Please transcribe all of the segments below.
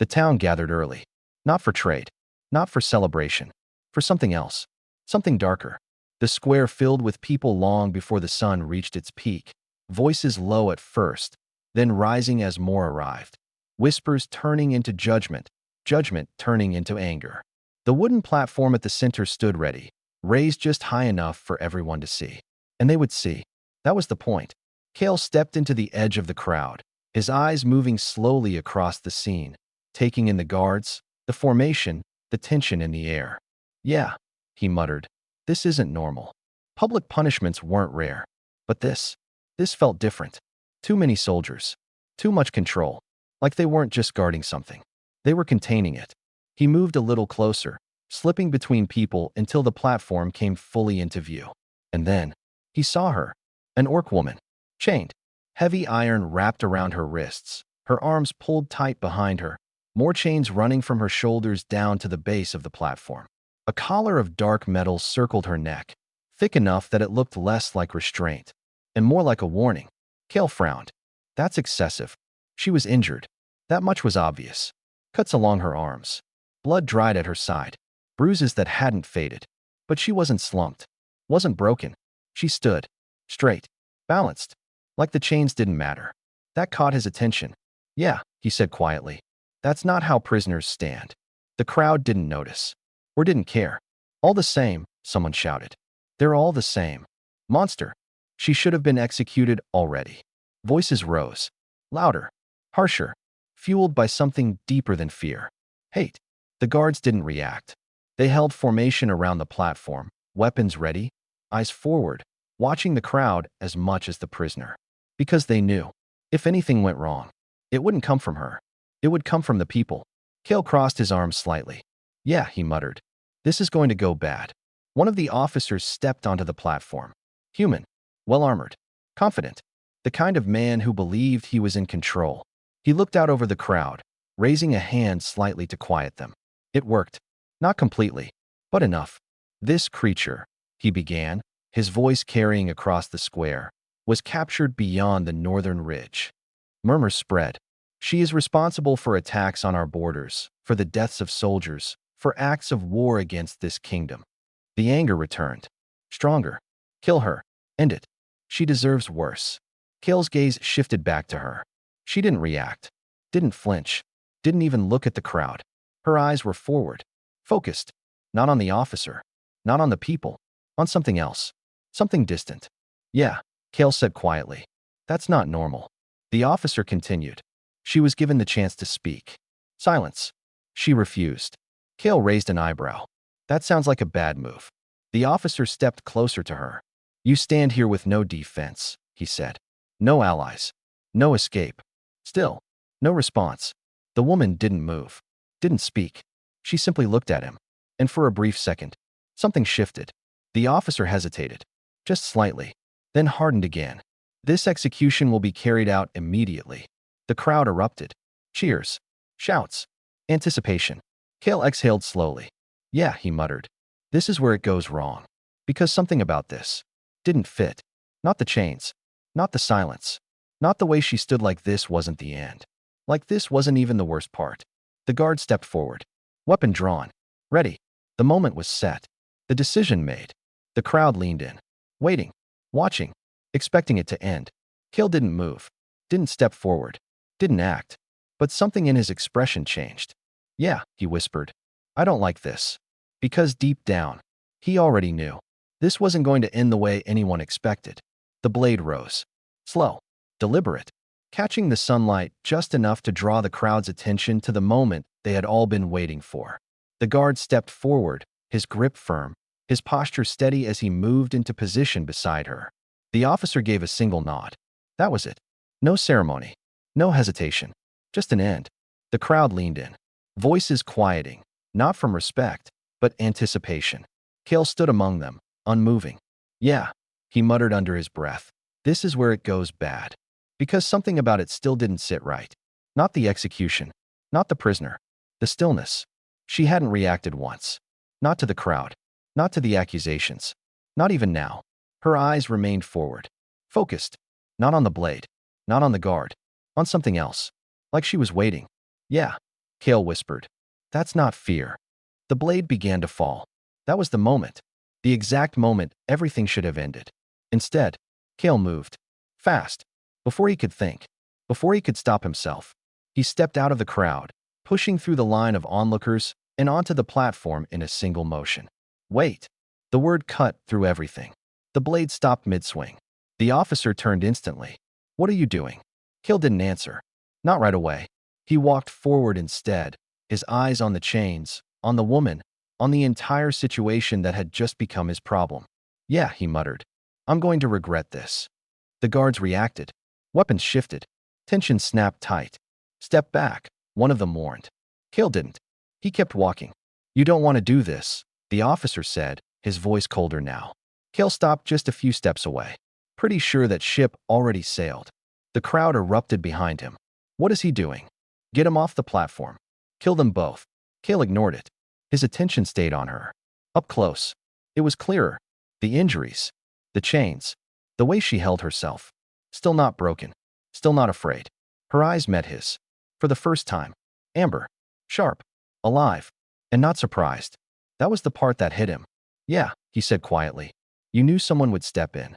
The town gathered early. Not for trade. Not for celebration. For something else. Something darker. The square filled with people long before the sun reached its peak. Voices low at first, then rising as more arrived. Whispers turning into judgment. Judgment turning into anger. The wooden platform at the center stood ready, raised just high enough for everyone to see. And they would see. That was the point. Cale stepped into the edge of the crowd, his eyes moving slowly across the scene, taking in the guards, the formation, the tension in the air. Yeah, he muttered. This isn't normal. Public punishments weren't rare. But this felt different. Too many soldiers. Too much control. Like they weren't just guarding something. They were containing it. He moved a little closer, slipping between people until the platform came fully into view. And then, he saw her. An orc woman. Chained. Heavy iron wrapped around her wrists. Her arms pulled tight behind her. More chains running from her shoulders down to the base of the platform. A collar of dark metal circled her neck, thick enough that it looked less like restraint, and more like a warning. Cale frowned. That's excessive. She was injured. That much was obvious. Cuts along her arms. Blood dried at her side. Bruises that hadn't faded. But she wasn't slumped. Wasn't broken. She stood. Straight. Balanced. Like the chains didn't matter. That caught his attention. Yeah, he said quietly. That's not how prisoners stand. The crowd didn't notice. Or didn't care. All the same, someone shouted. They're all the same. Monster. She should have been executed already. Voices rose. Louder. Harsher. Fueled by something deeper than fear. Hate. The guards didn't react. They held formation around the platform, weapons ready, eyes forward, watching the crowd as much as the prisoner. Because they knew, if anything went wrong, it wouldn't come from her. It would come from the people. Cale crossed his arms slightly. Yeah, he muttered. This is going to go bad. One of the officers stepped onto the platform. Human. Well-armored. Confident. The kind of man who believed he was in control. He looked out over the crowd, raising a hand slightly to quiet them. It worked. Not completely, but enough. This creature, he began, his voice carrying across the square, was captured beyond the northern ridge. Murmurs spread. She is responsible for attacks on our borders, for the deaths of soldiers, for acts of war against this kingdom. The anger returned. Stronger. Kill her. End it. She deserves worse. Cale's gaze shifted back to her. She didn't react. Didn't flinch. Didn't even look at the crowd. Her eyes were forward. Focused. Not on the officer. Not on the people. On something else. Something distant. Yeah, Cale said quietly. That's not normal. The officer continued. She was given the chance to speak. Silence. She refused. Cale raised an eyebrow. That sounds like a bad move. The officer stepped closer to her. You stand here with no defense, he said. No allies. No escape. Still, no response. The woman didn't move. Didn't speak. She simply looked at him. And for a brief second, something shifted. The officer hesitated. Just slightly. Then hardened again. This execution will be carried out immediately. The crowd erupted. Cheers. Shouts. Anticipation. Cale exhaled slowly. Yeah, he muttered. This is where it goes wrong. Because something about this didn't fit. Not the chains. Not the silence. Not the way she stood. Like this wasn't the end. Like this wasn't even the worst part. The guard stepped forward. Weapon drawn. Ready. The moment was set. The decision made. The crowd leaned in. Waiting. Watching. Expecting it to end. Cale didn't move. Didn't step forward. Didn't act. But something in his expression changed. Yeah, he whispered. I don't like this. Because deep down, he already knew. This wasn't going to end the way anyone expected. The blade rose. Slow. Deliberate. Catching the sunlight just enough to draw the crowd's attention to the moment they had all been waiting for. The guard stepped forward, his grip firm, his posture steady as he moved into position beside her. The officer gave a single nod. That was it. No ceremony. No hesitation. Just an end. The crowd leaned in. Voices quieting, not from respect, but anticipation. Cale stood among them, unmoving. Yeah, he muttered under his breath. This is where it goes bad. Because something about it still didn't sit right. Not the execution. Not the prisoner. The stillness. She hadn't reacted once. Not to the crowd. Not to the accusations. Not even now. Her eyes remained forward. Focused. Not on the blade. Not on the guard. On something else. Like she was waiting. Yeah. Kale whispered. That's not fear. The blade began to fall. That was the moment. The exact moment everything should have ended. Instead, Kale moved. Fast. Before he could think. Before he could stop himself. He stepped out of the crowd, pushing through the line of onlookers and onto the platform in a single motion. Wait. The word cut through everything. The blade stopped mid-swing. The officer turned instantly. What are you doing? Kale didn't answer. Not right away. He walked forward instead, his eyes on the chains, on the woman, on the entire situation that had just become his problem. Yeah, he muttered. I'm going to regret this. The guards reacted. Weapons shifted. Tension snapped tight. Step back, one of them warned. Kale didn't. He kept walking. You don't want to do this, the officer said, his voice colder now. Kale stopped just a few steps away. Pretty sure that ship already sailed. The crowd erupted behind him. What is he doing? Get him off the platform. Kill them both. Kale ignored it. His attention stayed on her. Up close. It was clearer. The injuries. The chains. The way she held herself. Still not broken. Still not afraid. Her eyes met his. For the first time. Amber. Sharp. Alive. And not surprised. That was the part that hit him. Yeah, he said quietly. You knew someone would step in.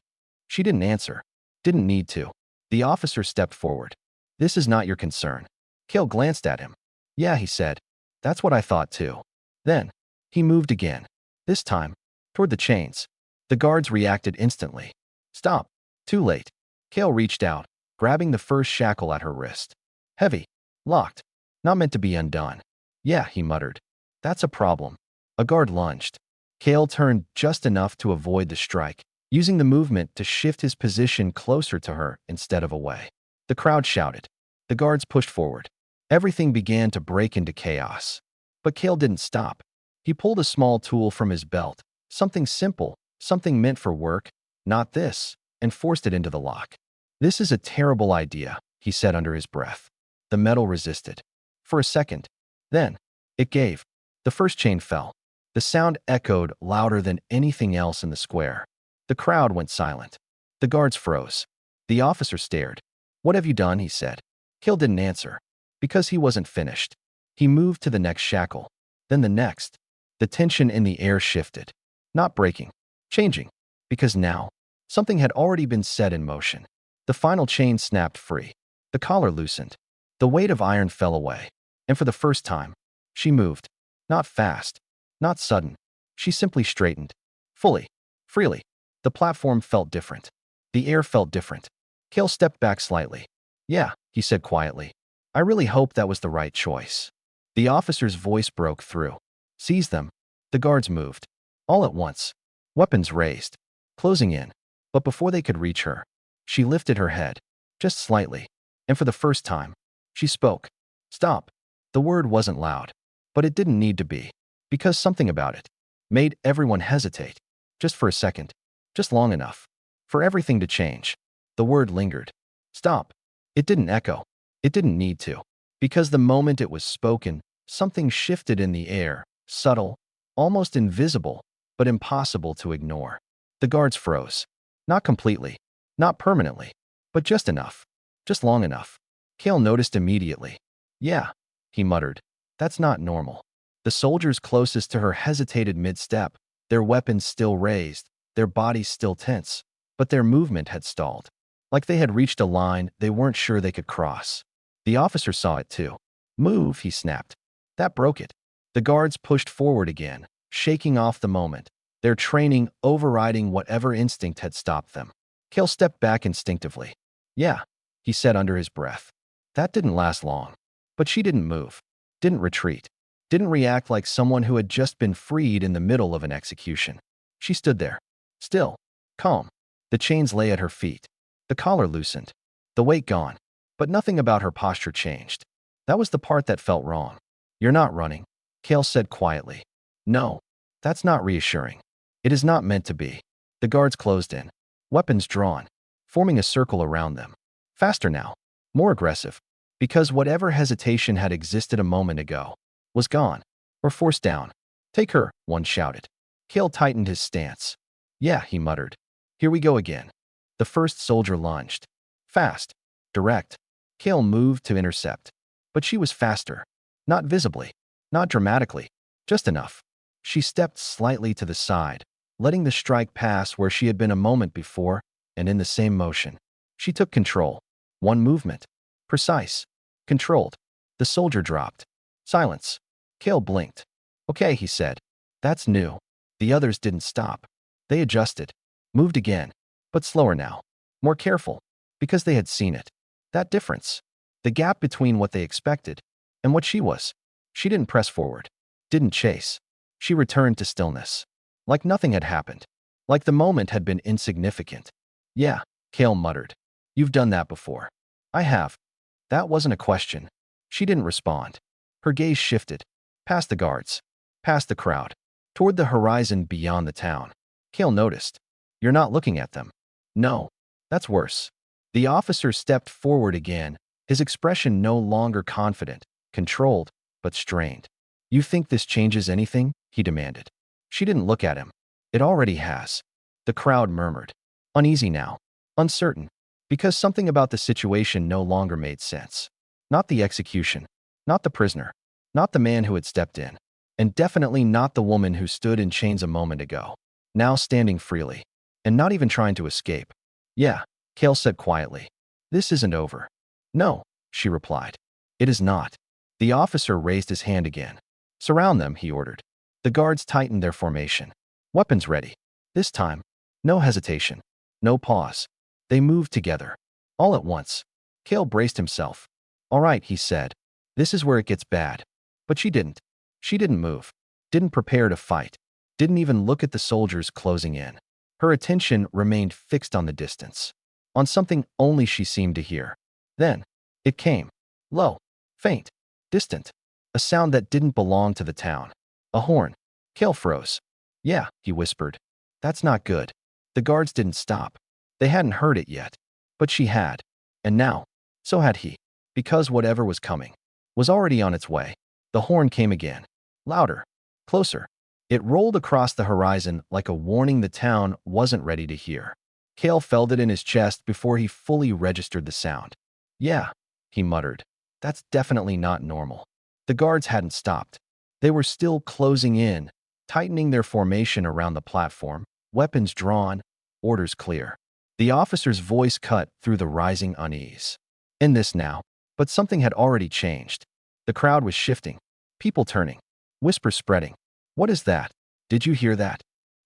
She didn't answer. Didn't need to. The officer stepped forward. This is not your concern. Kale glanced at him. Yeah, he said. That's what I thought too. Then, he moved again. This time, toward the chains. The guards reacted instantly. Stop. Too late. Kale reached out, grabbing the first shackle at her wrist. Heavy. Locked. Not meant to be undone. Yeah, he muttered. That's a problem. A guard lunged. Kale turned just enough to avoid the strike, using the movement to shift his position closer to her instead of away. The crowd shouted. The guards pushed forward. Everything began to break into chaos. But Kale didn't stop. He pulled a small tool from his belt, something simple, something meant for work, not this, and forced it into the lock. This is a terrible idea, he said under his breath. The metal resisted. For a second. Then, it gave. The first chain fell. The sound echoed louder than anything else in the square. The crowd went silent. The guards froze. The officer stared. What have you done? He said. Kale didn't answer. Because he wasn't finished. He moved to the next shackle. Then the next. The tension in the air shifted. Not breaking. Changing. Because now, something had already been set in motion. The final chain snapped free. The collar loosened. The weight of iron fell away. And for the first time, she moved. Not fast. Not sudden. She simply straightened. Fully. Freely. The platform felt different. The air felt different. Kale stepped back slightly. Yeah, he said quietly. I really hope that was the right choice. The officer's voice broke through. Seize them. The guards moved. All at once. Weapons raised. Closing in. But before they could reach her, she lifted her head. Just slightly. And for the first time, she spoke. Stop. The word wasn't loud. But it didn't need to be. Because something about it made everyone hesitate. Just for a second. Just long enough. For everything to change. The word lingered. Stop. It didn't echo. It didn't need to. Because the moment it was spoken, something shifted in the air, subtle, almost invisible, but impossible to ignore. The guards froze. Not completely. Not permanently. But just enough. Just long enough. Kale noticed immediately. Yeah, he muttered. That's not normal. The soldiers closest to her hesitated mid-step, their weapons still raised, their bodies still tense, but their movement had stalled. Like they had reached a line they weren't sure they could cross. The officer saw it too. Move, he snapped. That broke it. The guards pushed forward again, shaking off the moment, their training overriding whatever instinct had stopped them. Kale stepped back instinctively. Yeah, he said under his breath. That didn't last long. But she didn't move. Didn't retreat. Didn't react like someone who had just been freed in the middle of an execution. She stood there. Still. Calm. The chains lay at her feet. The collar loosened. The weight gone. But nothing about her posture changed. That was the part that felt wrong. You're not running, Kale said quietly. No. That's not reassuring. It is not meant to be. The guards closed in. Weapons drawn. Forming a circle around them. Faster now. More aggressive. Because whatever hesitation had existed a moment ago was gone. Or forced down. Take her, one shouted. Kale tightened his stance. Yeah, he muttered. Here we go again. The first soldier lunged. Fast. Direct. Kale moved to intercept. But she was faster. Not visibly, not dramatically, just enough. She stepped slightly to the side, letting the strike pass where she had been a moment before, and in the same motion. She took control. One movement. Precise. Controlled. The soldier dropped. Silence. Cale blinked. Okay, he said. That's new. The others didn't stop. They adjusted. Moved again. But slower now. More careful. Because they had seen it. That difference. The gap between what they expected and what she was. She didn't press forward. Didn't chase. She returned to stillness. Like nothing had happened. Like the moment had been insignificant. Yeah, Cale muttered. You've done that before. I have. That wasn't a question. She didn't respond. Her gaze shifted. Past the guards. Past the crowd. Toward the horizon beyond the town. Cale noticed. You're not looking at them. No. That's worse. The officer stepped forward again, his expression no longer confident, controlled, but strained. You think this changes anything? He demanded. She didn't look at him. It already has. The crowd murmured. Uneasy now. Uncertain. Because something about the situation no longer made sense. Not the execution. Not the prisoner. Not the man who had stepped in. And definitely not the woman who stood in chains a moment ago. Now standing freely. And not even trying to escape. Yeah, Cale said quietly. This isn't over. No, she replied. It is not. The officer raised his hand again. Surround them, he ordered. The guards tightened their formation. Weapons ready. This time, no hesitation. No pause. They moved together. All at once. Cale braced himself. All right, he said. This is where it gets bad. But she didn't. She didn't move. Didn't prepare to fight. Didn't even look at the soldiers closing in. Her attention remained fixed on the distance. On something only she seemed to hear. Then, it came. Low. Faint. Distant. A sound that didn't belong to the town. A horn. Cale froze. Yeah, he whispered. That's not good. The guards didn't stop. They hadn't heard it yet. But she had. And now, so had he. Because whatever was coming was already on its way. The horn came again. Louder. Closer. It rolled across the horizon like a warning the town wasn't ready to hear. Cale felt it in his chest before he fully registered the sound. Yeah, he muttered. That's definitely not normal. The guards hadn't stopped. They were still closing in, tightening their formation around the platform, weapons drawn, orders clear. The officer's voice cut through the rising unease. In this now, but something had already changed. The crowd was shifting, people turning, whispers spreading. What is that? Did you hear that?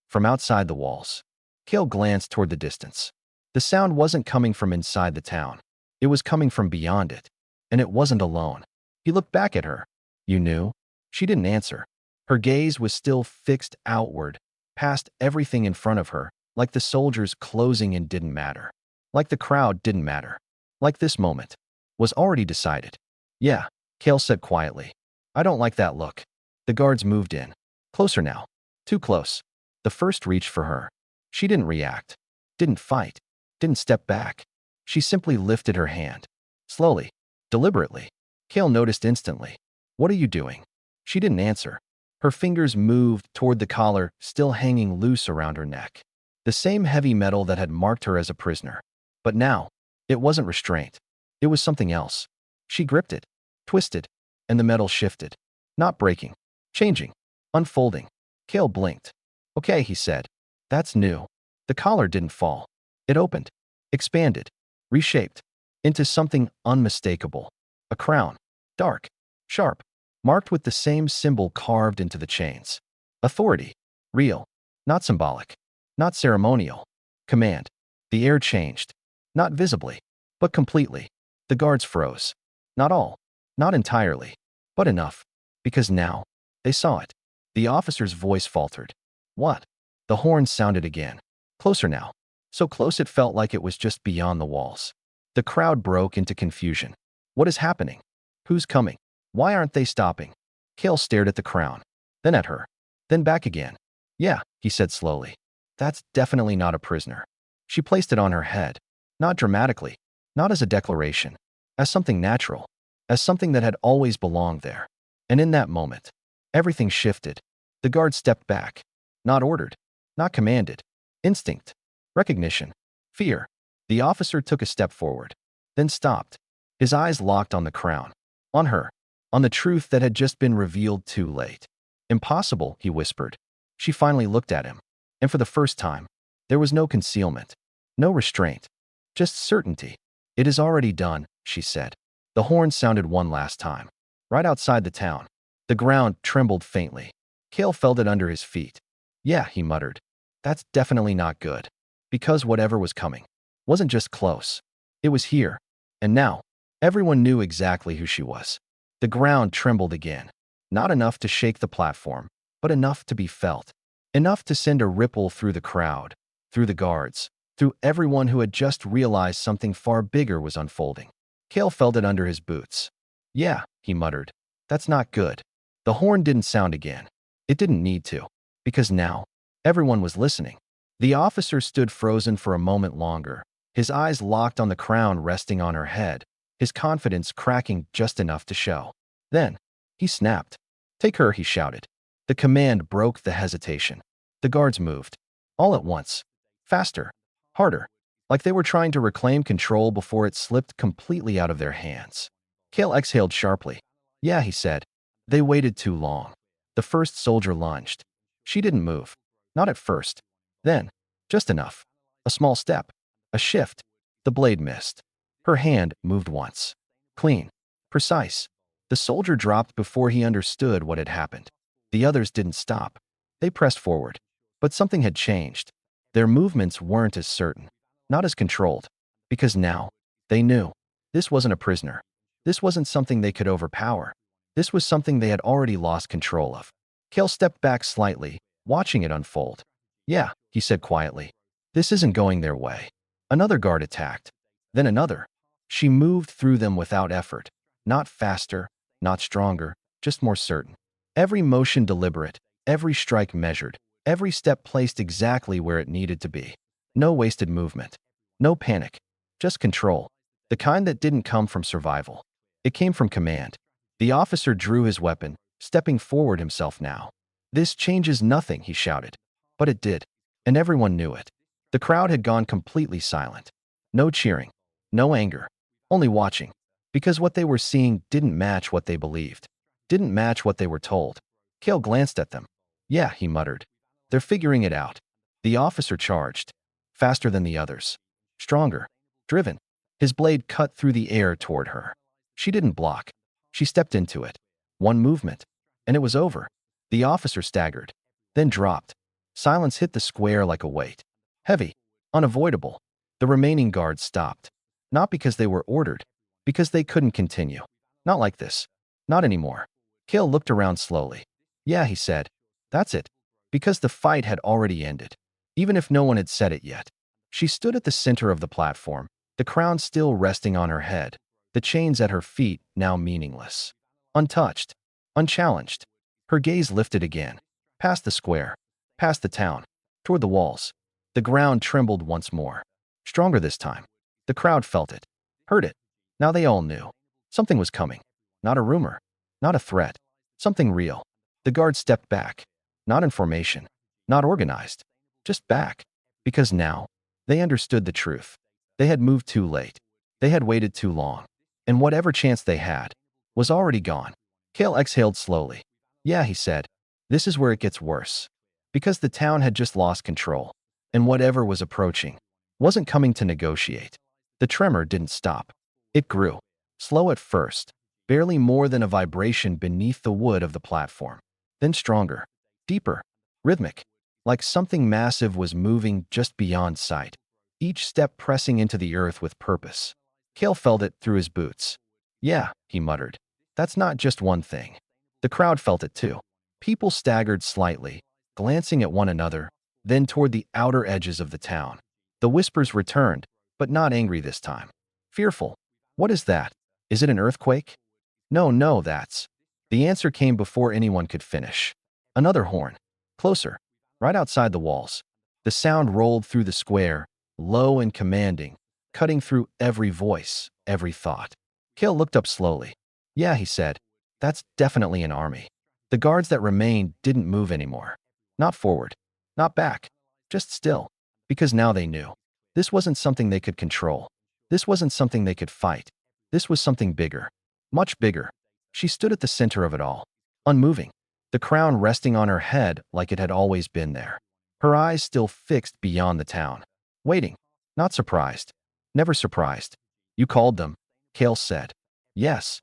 From outside the walls. Cale glanced toward the distance. The sound wasn't coming from inside the town. It was coming from beyond it. And it wasn't alone. He looked back at her. You knew? She didn't answer. Her gaze was still fixed outward, past everything in front of her, like the soldiers closing in didn't matter. Like the crowd didn't matter. Like this moment was already decided. Yeah, Cale said quietly. I don't like that look. The guards moved in. Closer now. Too close. The first reached for her. She didn't react. Didn't fight. Didn't step back. She simply lifted her hand. Slowly. Deliberately. Cale noticed instantly. What are you doing? She didn't answer. Her fingers moved toward the collar still hanging loose around her neck. The same heavy metal that had marked her as a prisoner. But now, it wasn't restraint. It was something else. She gripped it. Twisted. And the metal shifted. Not breaking. Changing. Unfolding. Cale blinked. Okay, he said. That's new. The collar didn't fall. It opened. Expanded. Reshaped. Into something unmistakable. A crown. Dark. Sharp. Marked with the same symbol carved into the chains. Authority. Real. Not symbolic. Not ceremonial. Command. The air changed. Not visibly. But completely. The guards froze. Not all. Not entirely. But enough. Because now, they saw it. The officer's voice faltered. What? The horn sounded again. Closer now. So close it felt like it was just beyond the walls. The crowd broke into confusion. What is happening? Who's coming? Why aren't they stopping? Cale stared at the crown. Then at her. Then back again. Yeah, he said slowly. That's definitely not a prisoner. She placed it on her head. Not dramatically. Not as a declaration. As something natural. As something that had always belonged there. And in that moment, everything shifted. The guard stepped back. Not ordered. Not commanded. Instinct. Recognition. Fear. The officer took a step forward. Then stopped. His eyes locked on the crown. On her. on the truth that had just been revealed too late. Impossible, he whispered. She finally looked at him, and for the first time, there was no concealment, no restraint, just certainty. It is already done, she said. The horn sounded one last time. Right outside the town, the ground trembled faintly. Cale felt it under his feet. Yeah, he muttered. That's definitely not good. Because whatever was coming wasn't just close. It was here. And now, everyone knew exactly who she was. The ground trembled again. Not enough to shake the platform, but enough to be felt. Enough to send a ripple through the crowd, through the guards, through everyone who had just realized something far bigger was unfolding. Cale felt it under his boots. Yeah, he muttered. That's not good. The horn didn't sound again. It didn't need to. Because now, everyone was listening. The officer stood frozen for a moment longer, his eyes locked on the crown resting on her head, his confidence cracking just enough to show. Then, he snapped. Take her, he shouted. The command broke the hesitation. The guards moved. All at once. Faster. Harder. Like they were trying to reclaim control before it slipped completely out of their hands. Cale exhaled sharply. Yeah, he said. They waited too long. The first soldier lunged. She didn't move. Not at first. Then, just enough. A small step. A shift. The blade missed. Her hand moved once. Clean. Precise. The soldier dropped before he understood what had happened. The others didn't stop. They pressed forward. But something had changed. Their movements weren't as certain. Not as controlled. Because now, they knew. This wasn't a prisoner. This wasn't something they could overpower. This was something they had already lost control of. Cale stepped back slightly, watching it unfold. Yeah, he said quietly. This isn't going their way. Another guard attacked. Then another. She moved through them without effort. Not faster, not stronger, just more certain. Every motion deliberate, every strike measured, every step placed exactly where it needed to be. No wasted movement. No panic. Just control. The kind that didn't come from survival. It came from command. The officer drew his weapon, stepping forward himself now. This changes nothing, he shouted. But it did. And everyone knew it. The crowd had gone completely silent. No cheering. No anger. Only watching. Because what they were seeing didn't match what they believed. Didn't match what they were told. Cale glanced at them. Yeah, he muttered. They're figuring it out. The officer charged. Faster than the others. Stronger. Driven. His blade cut through the air toward her. She didn't block. She stepped into it. One movement. And it was over. The officer staggered. Then dropped. Silence hit the square like a weight. Heavy. Unavoidable. The remaining guards stopped. Not because they were ordered. Because they couldn't continue. Not like this. Not anymore. Cale looked around slowly. Yeah, he said. That's it. Because the fight had already ended. Even if no one had said it yet. She stood at the center of the platform, the crown still resting on her head, the chains at her feet now meaningless. Untouched. Unchallenged. Her gaze lifted again. Past the square. Past the town. Toward the walls. The ground trembled once more. Stronger this time. The crowd felt it. Heard it. Now they all knew. Something was coming. Not a rumor. Not a threat. Something real. The guards stepped back. Not in formation. Not organized. Just back. Because now, they understood the truth. They had moved too late. They had waited too long. And whatever chance they had was already gone. Cale exhaled slowly. Yeah, he said. This is where it gets worse. Because the town had just lost control. And whatever was approaching wasn't coming to negotiate. The tremor didn't stop. It grew. Slow at first. Barely more than a vibration beneath the wood of the platform. Then stronger. Deeper. Rhythmic. Like something massive was moving just beyond sight. Each step pressing into the earth with purpose. Cale felt it through his boots. Yeah, he muttered. That's not just one thing. The crowd felt it too. People staggered slightly, glancing at one another, then toward the outer edges of the town. The whispers returned, but not angry this time. Fearful. What is that? Is it an earthquake? No, that's. The answer came before anyone could finish. Another horn. Closer. Right outside the walls. The sound rolled through the square, low and commanding, cutting through every voice, every thought. Cale looked up slowly. Yeah, he said. That's definitely an army. The guards that remained didn't move anymore. Not forward. Not back. Just still. Because now they knew. This wasn't something they could control. This wasn't something they could fight. This was something bigger. Much bigger. She stood at the center of it all, unmoving, the crown resting on her head like it had always been there. Her eyes still fixed beyond the town. Waiting. Not surprised. Never surprised. You called them, Kale said. Yes.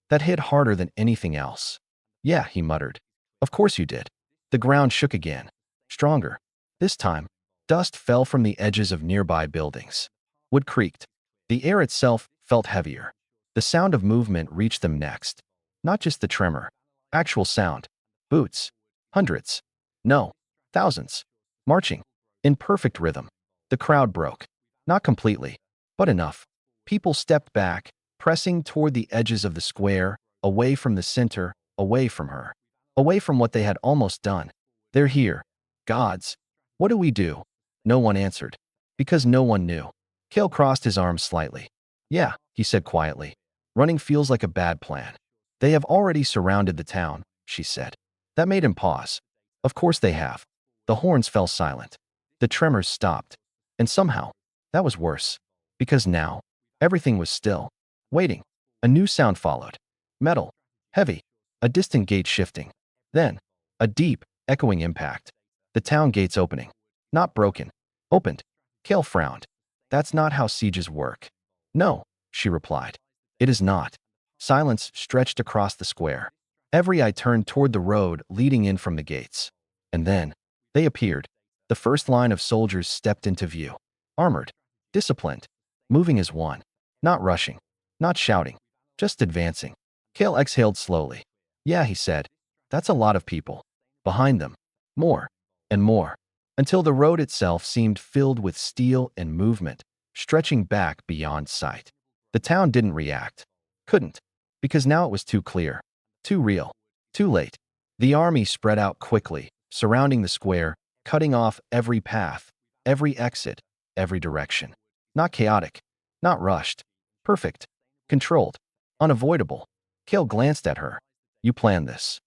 That hit harder than anything else. Yeah, he muttered. Of course you did. The ground shook again. Stronger. This time, dust fell from the edges of nearby buildings. Wood creaked. The air itself felt heavier. The sound of movement reached them next. Not just the tremor. Actual sound. Boots. Hundreds. No. Thousands. Marching. In perfect rhythm. The crowd broke. Not completely, but enough. People stepped back, pressing toward the edges of the square, away from the center, away from her. Away from what they had almost done. They're here. Gods. What do we do? No one answered. Because no one knew. Kale crossed his arms slightly. Yeah, he said quietly. Running feels like a bad plan. They have already surrounded the town, she said. That made him pause. Of course they have. The horns fell silent. The tremors stopped. And somehow, that was worse. Because now, everything was still. Waiting. A new sound followed. Metal. Heavy. A distant gate shifting. Then, a deep, echoing impact. The town gates opening. Not broken. Opened. Kale frowned. That's not how sieges work. No, she replied. It is not. Silence stretched across the square. Every eye turned toward the road leading in from the gates. And then, they appeared. The first line of soldiers stepped into view. Armored. Disciplined. Moving as one. Not rushing. Not shouting. Just advancing. Kale exhaled slowly. Yeah, he said. That's a lot of people. Behind them. More. And more. Until the road itself seemed filled with steel and movement, stretching back beyond sight. The town didn't react. Couldn't. Because now it was too clear. Too real. Too late. The army spread out quickly, surrounding the square, cutting off every path, every exit, every direction. Not chaotic. Not rushed. Perfect. Controlled. Unavoidable. Kale glanced at her. You planned this.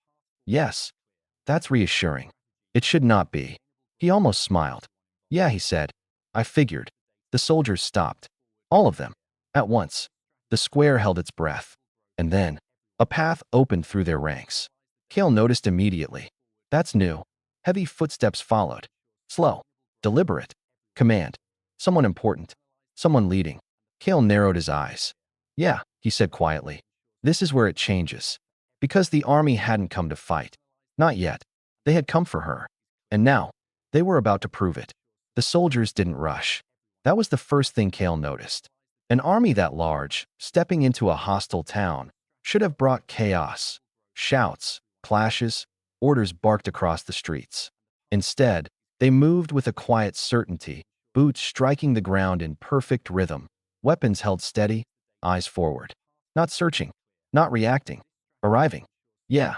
Yes. That's reassuring. It should not be. He almost smiled. Yeah, he said. I figured. The soldiers stopped. All of them. At once. The square held its breath. And then, a path opened through their ranks. Kale noticed immediately. That's new. Heavy footsteps followed. Slow. Deliberate. Command. Someone important. Someone leading. Kale narrowed his eyes. Yeah, he said quietly. This is where it changes. Because the army hadn't come to fight. Not yet. They had come for her. And now, they were about to prove it. The soldiers didn't rush. That was the first thing Kale noticed. An army that large, stepping into a hostile town, should have brought chaos. Shouts, clashes, orders barked across the streets. Instead, they moved with a quiet certainty, boots striking the ground in perfect rhythm, weapons held steady, eyes forward. Not searching, not reacting, arriving. Yeah,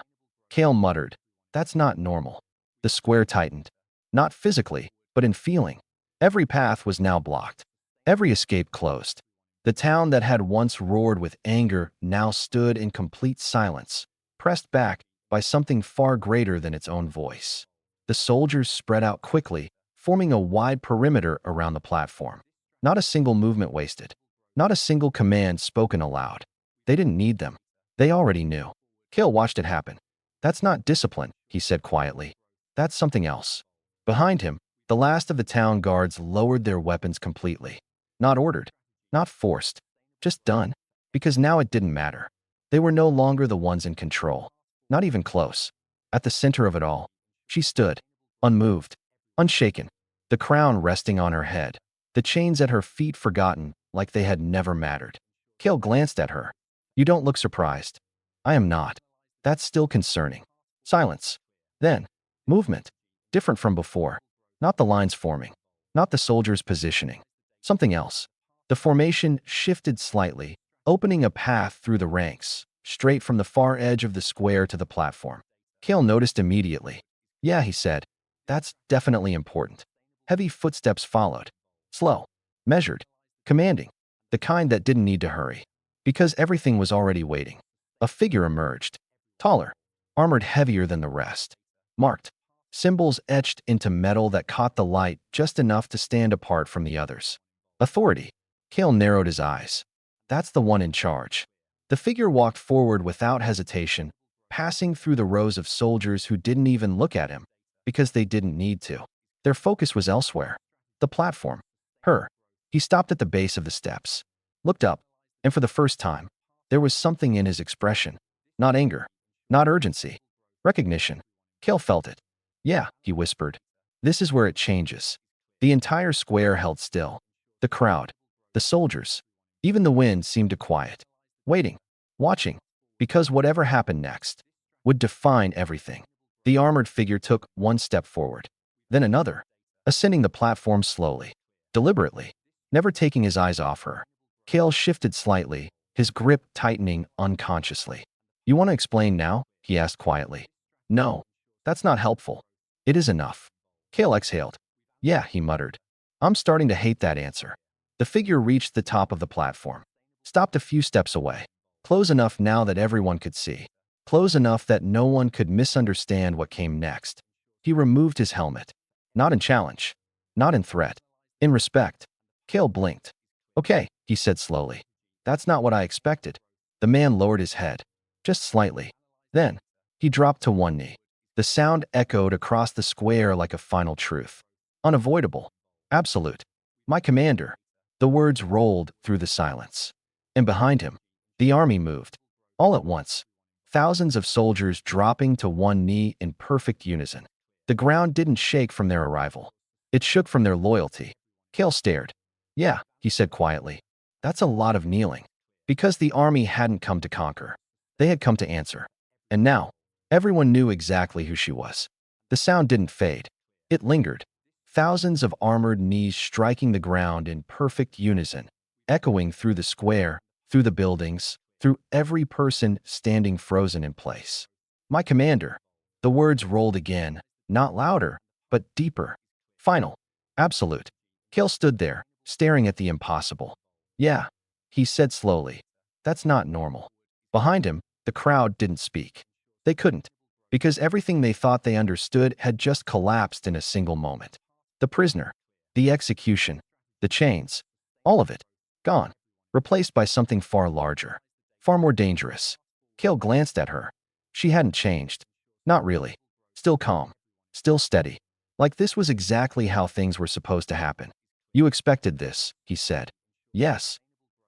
Kale muttered. That's not normal. The square tightened. Not physically, but in feeling. Every path was now blocked. Every escape closed. The town that had once roared with anger now stood in complete silence, pressed back by something far greater than its own voice. The soldiers spread out quickly, forming a wide perimeter around the platform. Not a single movement wasted. Not a single command spoken aloud. They didn't need them. They already knew. Kale watched it happen. That's not discipline, he said quietly. That's something else. Behind him, the last of the town guards lowered their weapons completely. Not ordered. Not forced. Just done. Because now it didn't matter. They were no longer the ones in control. Not even close. At the center of it all, she stood, unmoved, unshaken, the crown resting on her head, the chains at her feet forgotten like they had never mattered. Kale glanced at her. You don't look surprised. I am not. That's still concerning. Silence. Then, movement. Different from before. Not the lines forming. Not the soldiers positioning. Something else. The formation shifted slightly, opening a path through the ranks, straight from the far edge of the square to the platform. Kale noticed immediately. Yeah, he said. That's definitely important. Heavy footsteps followed. Slow. Measured. Commanding. The kind that didn't need to hurry. Because everything was already waiting. A figure emerged. Taller. Armored heavier than the rest. Marked. Symbols etched into metal that caught the light just enough to stand apart from the others. Authority. Kale narrowed his eyes. That's the one in charge. The figure walked forward without hesitation, passing through the rows of soldiers who didn't even look at him because they didn't need to. Their focus was elsewhere. The platform. Her. He stopped at the base of the steps, looked up, and for the first time, there was something in his expression. Not anger, not urgency, recognition. Cale felt it. Yeah, he whispered. This is where it changes. The entire square held still. The crowd, the soldiers, even the wind seemed to quiet, waiting, watching, because whatever happened next would define everything. The armored figure took one step forward, then another, ascending the platform slowly, deliberately, never taking his eyes off her. Cale shifted slightly, his grip tightening unconsciously. You want to explain now? He asked quietly. No, that's not helpful. It is enough. Cale exhaled. Yeah, he muttered. I'm starting to hate that answer. The figure reached the top of the platform, stopped a few steps away, close enough now that everyone could see, close enough that no one could misunderstand what came next. He removed his helmet. Not in challenge, not in threat, in respect. Cale blinked. Okay, he said slowly. That's not what I expected. The man lowered his head, just slightly. Then, he dropped to one knee. The sound echoed across the square like a final truth. Unavoidable. Absolute. My commander. The words rolled through the silence. And behind him, the army moved. All at once. Thousands of soldiers dropping to one knee in perfect unison. The ground didn't shake from their arrival. It shook from their loyalty. Cale stared. Yeah, he said quietly. That's a lot of kneeling. Because the army hadn't come to conquer. They had come to answer. And now, everyone knew exactly who she was. The sound didn't fade. It lingered. Thousands of armored knees striking the ground in perfect unison, echoing through the square, through the buildings, through every person standing frozen in place. My commander. The words rolled again, not louder, but deeper. Final. Absolute. Cale stood there, staring at the impossible. Yeah, he said slowly. That's not normal. Behind him, the crowd didn't speak. They couldn't, because everything they thought they understood had just collapsed in a single moment. The prisoner, the execution, the chains, all of it, gone, replaced by something far larger, far more dangerous. Cale glanced at her. She hadn't changed. Not really. Still calm, still steady. Like this was exactly how things were supposed to happen. You expected this, he said. Yes.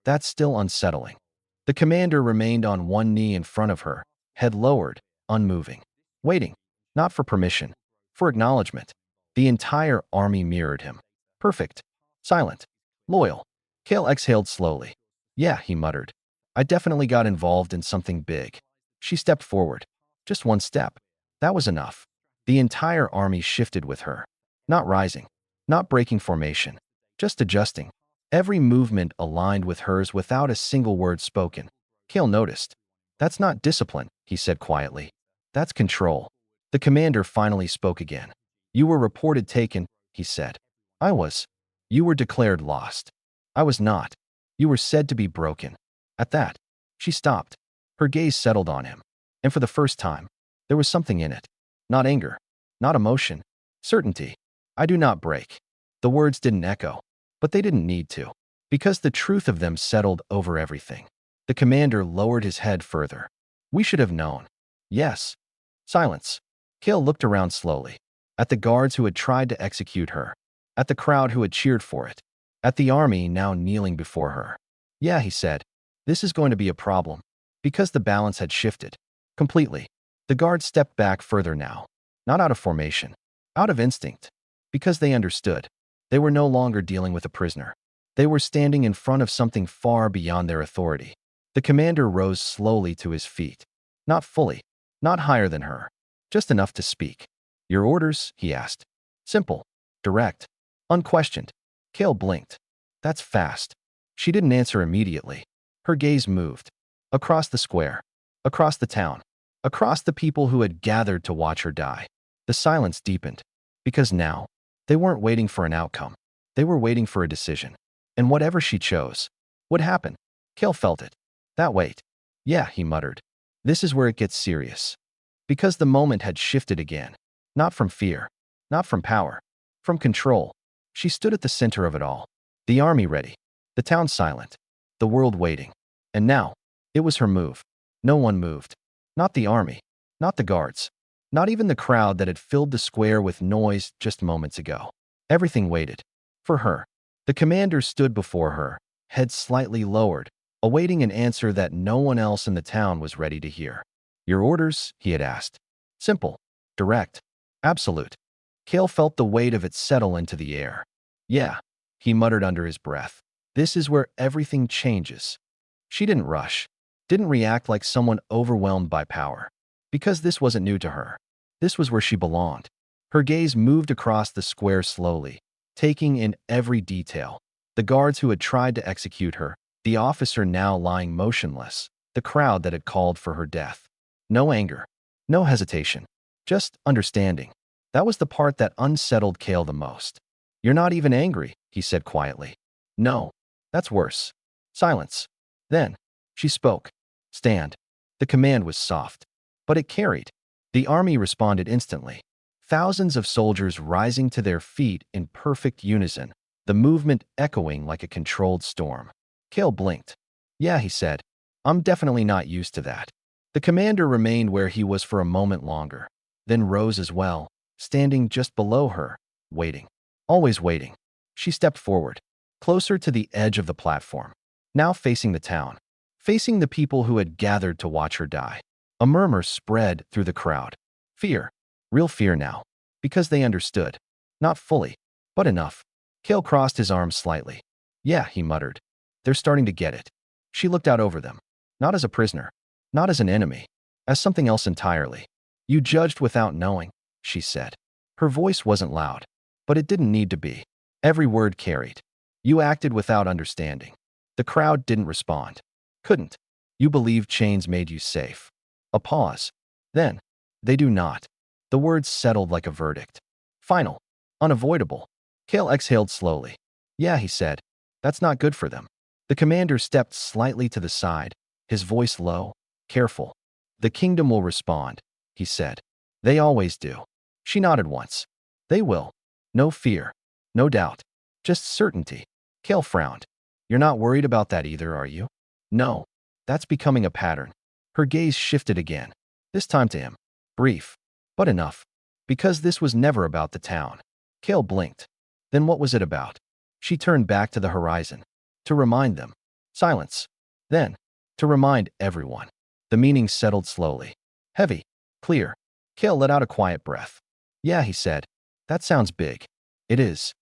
That's still unsettling. The commander remained on one knee in front of her, head lowered, unmoving, waiting, not for permission, for acknowledgement. The entire army mirrored him. Perfect, silent, loyal. Cale exhaled slowly. Yeah, he muttered. I definitely got involved in something big. She stepped forward. Just one step. That was enough. The entire army shifted with her. Not rising, not breaking formation, just adjusting. Every movement aligned with hers without a single word spoken. Cale noticed. That's not discipline, he said quietly. That's control. The commander finally spoke again. You were reported taken, he said. I was. You were declared lost. I was not. You were said to be broken. At that, she stopped. Her gaze settled on him. And for the first time, there was something in it. Not anger, not emotion, certainty. I do not break. The words didn't echo, but they didn't need to, because the truth of them settled over everything. The commander lowered his head further. We should have known. Yes. Silence. Cale looked around slowly. At the guards who had tried to execute her. At the crowd who had cheered for it. At the army now kneeling before her. Yeah, he said. This is going to be a problem. Because the balance had shifted. Completely. The guards stepped back further now. Not out of formation. Out of instinct. Because they understood. They were no longer dealing with a prisoner. They were standing in front of something far beyond their authority. The commander rose slowly to his feet. Not fully. Not higher than her. Just enough to speak. Your orders? He asked. Simple. Direct. Unquestioned. Cale blinked. That's fast. She didn't answer immediately. Her gaze moved. Across the square. Across the town. Across the people who had gathered to watch her die. The silence deepened. Because now, they weren't waiting for an outcome. They were waiting for a decision. And whatever she chose would happen. Cale felt it. That wait. Yeah, he muttered. This is where it gets serious. Because the moment had shifted again. Not from fear. Not from power. From control. She stood at the center of it all. The army ready. The town silent. The world waiting. And now, It was her move. No one moved. Not the army. Not the guards. Not even the crowd that had filled the square with noise just moments ago. Everything waited. For her. The commander stood before her, head slightly lowered, awaiting an answer that no one else in the town was ready to hear. Your orders? He had asked. Simple. Direct. Absolute. Kale felt the weight of it settle into the air. Yeah, he muttered under his breath. This is where everything changes. She didn't rush. Didn't react like someone overwhelmed by power. Because this wasn't new to her. This was where she belonged. Her gaze moved across the square slowly, taking in every detail. The guards who had tried to execute her, the officer now lying motionless, the crowd that had called for her death. No anger. No hesitation. Just understanding. That was the part that unsettled Kale the most. You're not even angry, he said quietly. No. That's worse. Silence. Then, she spoke. Stand. The command was soft. But it carried. The army responded instantly. Thousands of soldiers rising to their feet in perfect unison, the movement echoing like a controlled storm. Kale blinked. Yeah, he said. I'm definitely not used to that. The commander remained where he was for a moment longer, then rose as well, standing just below her, waiting. Always waiting. She stepped forward, closer to the edge of the platform, now facing the town, facing the people who had gathered to watch her die. A murmur spread through the crowd. Fear. Real fear now. Because they understood. Not fully, but enough. Kale crossed his arms slightly. Yeah, he muttered. They're starting to get it. She looked out over them. Not as a prisoner. Not as an enemy. As something else entirely. You judged without knowing, she said. Her voice wasn't loud, but it didn't need to be. Every word carried. You acted without understanding. The crowd didn't respond. Couldn't. You believed chains made you safe. A pause. Then, they do not. The words settled like a verdict. Final. Unavoidable. Kale exhaled slowly. Yeah, he said. That's not good for them. The commander stepped slightly to the side, his voice low, careful. The kingdom will respond, he said. They always do. She nodded once. They will. No fear. No doubt. Just certainty. Kale frowned. You're not worried about that either, are you? No. That's becoming a pattern. Her gaze shifted again, this time to him. Brief, but enough. Because this was never about the town. Kale blinked. Then what was it about? She turned back to the horizon. To remind them. Silence. Then, to remind everyone. The meaning settled slowly. Heavy. Clear. Kale let out a quiet breath. Yeah, he said. That sounds big. It is.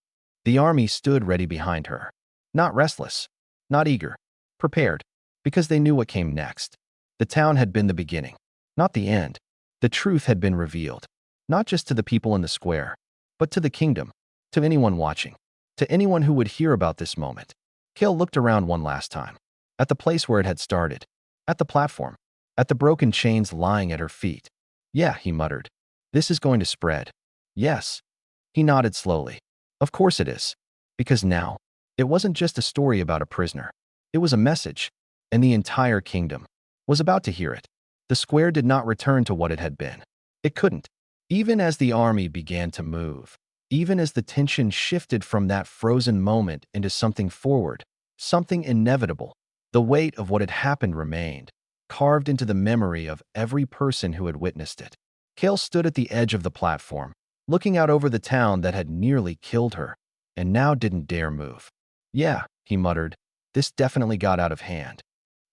The army stood ready behind her. Not restless. Not eager. Prepared. Because they knew what came next. The town had been the beginning. Not the end. The truth had been revealed. Not just to the people in the square, but to the kingdom. To anyone watching. To anyone who would hear about this moment. Kale looked around one last time. At the place where it had started. At the platform. At the broken chains lying at her feet. Yeah, he muttered. This is going to spread. Yes. He nodded slowly. Of course it is. Because now, it wasn't just a story about a prisoner. It was a message. And the entire kingdom was about to hear it. The square did not return to what it had been. It couldn't. Even as the army began to move. Even as the tension shifted from that frozen moment into something forward. Something inevitable. The weight of what had happened remained, carved into the memory of every person who had witnessed it. Kale stood at the edge of the platform, looking out over the town that had nearly killed her, and now didn't dare move. Yeah, he muttered, this definitely got out of hand.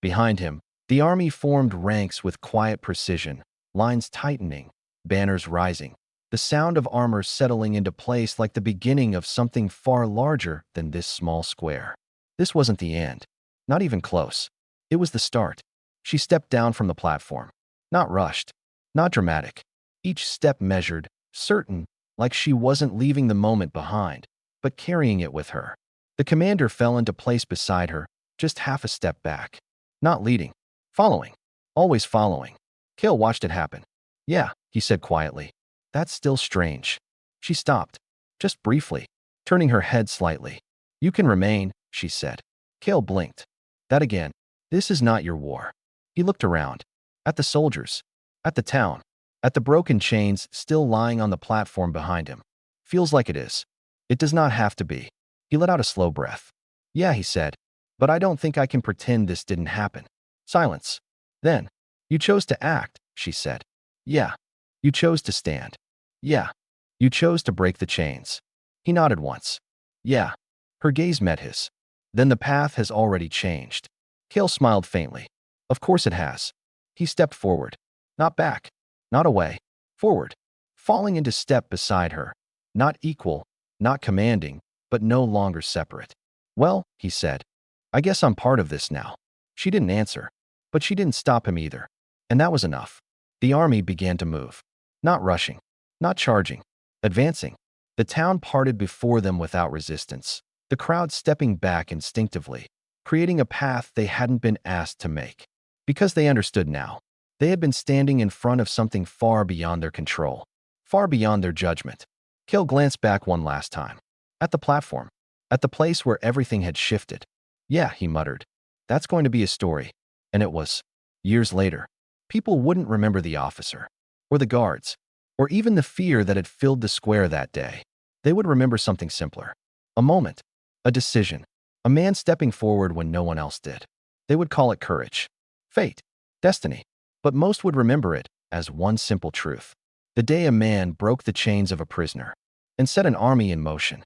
Behind him, the army formed ranks with quiet precision, lines tightening, banners rising, the sound of armor settling into place like the beginning of something far larger than this small square. This wasn't the end. Not even close. It was the start. She stepped down from the platform. Not rushed. Not dramatic. Each step measured, certain, like she wasn't leaving the moment behind, but carrying it with her. The commander fell into place beside her, just half a step back. Not leading. Following. Always following. Kale watched it happen. Yeah, he said quietly. That's still strange. She stopped. Just briefly, turning her head slightly. You can remain, she said. Kale blinked. That again. This is not your war. He looked around. At the soldiers. At the town. At the broken chains still lying on the platform behind him. Feels like it is. It does not have to be. He let out a slow breath. Yeah, he said. But I don't think I can pretend this didn't happen. Silence. Then, you chose to act, she said. Yeah. You chose to stand. Yeah. You chose to break the chains. He nodded once. Yeah. Her gaze met his. Then the path has already changed. Kale smiled faintly. Of course it has. He stepped forward. Not back. Not away. Forward. Falling into step beside her. Not equal, not commanding, but no longer separate. Well, he said, I guess I'm part of this now. She didn't answer, but she didn't stop him either. And that was enough. The army began to move. Not rushing, not charging, advancing. The town parted before them without resistance, the crowd stepping back instinctively, creating a path they hadn't been asked to make. Because they understood now. They had been standing in front of something far beyond their control, far beyond their judgment. Kill glanced back one last time. At the platform. At the place where everything had shifted. Yeah, he muttered. That's going to be a story. And it was. Years later. People wouldn't remember the officer, or the guards, or even the fear that had filled the square that day. They would remember something simpler. A moment. A decision. A man stepping forward when no one else did. They would call it courage. Fate. Destiny. But most would remember it as one simple truth. The day a man broke the chains of a prisoner and set an army in motion.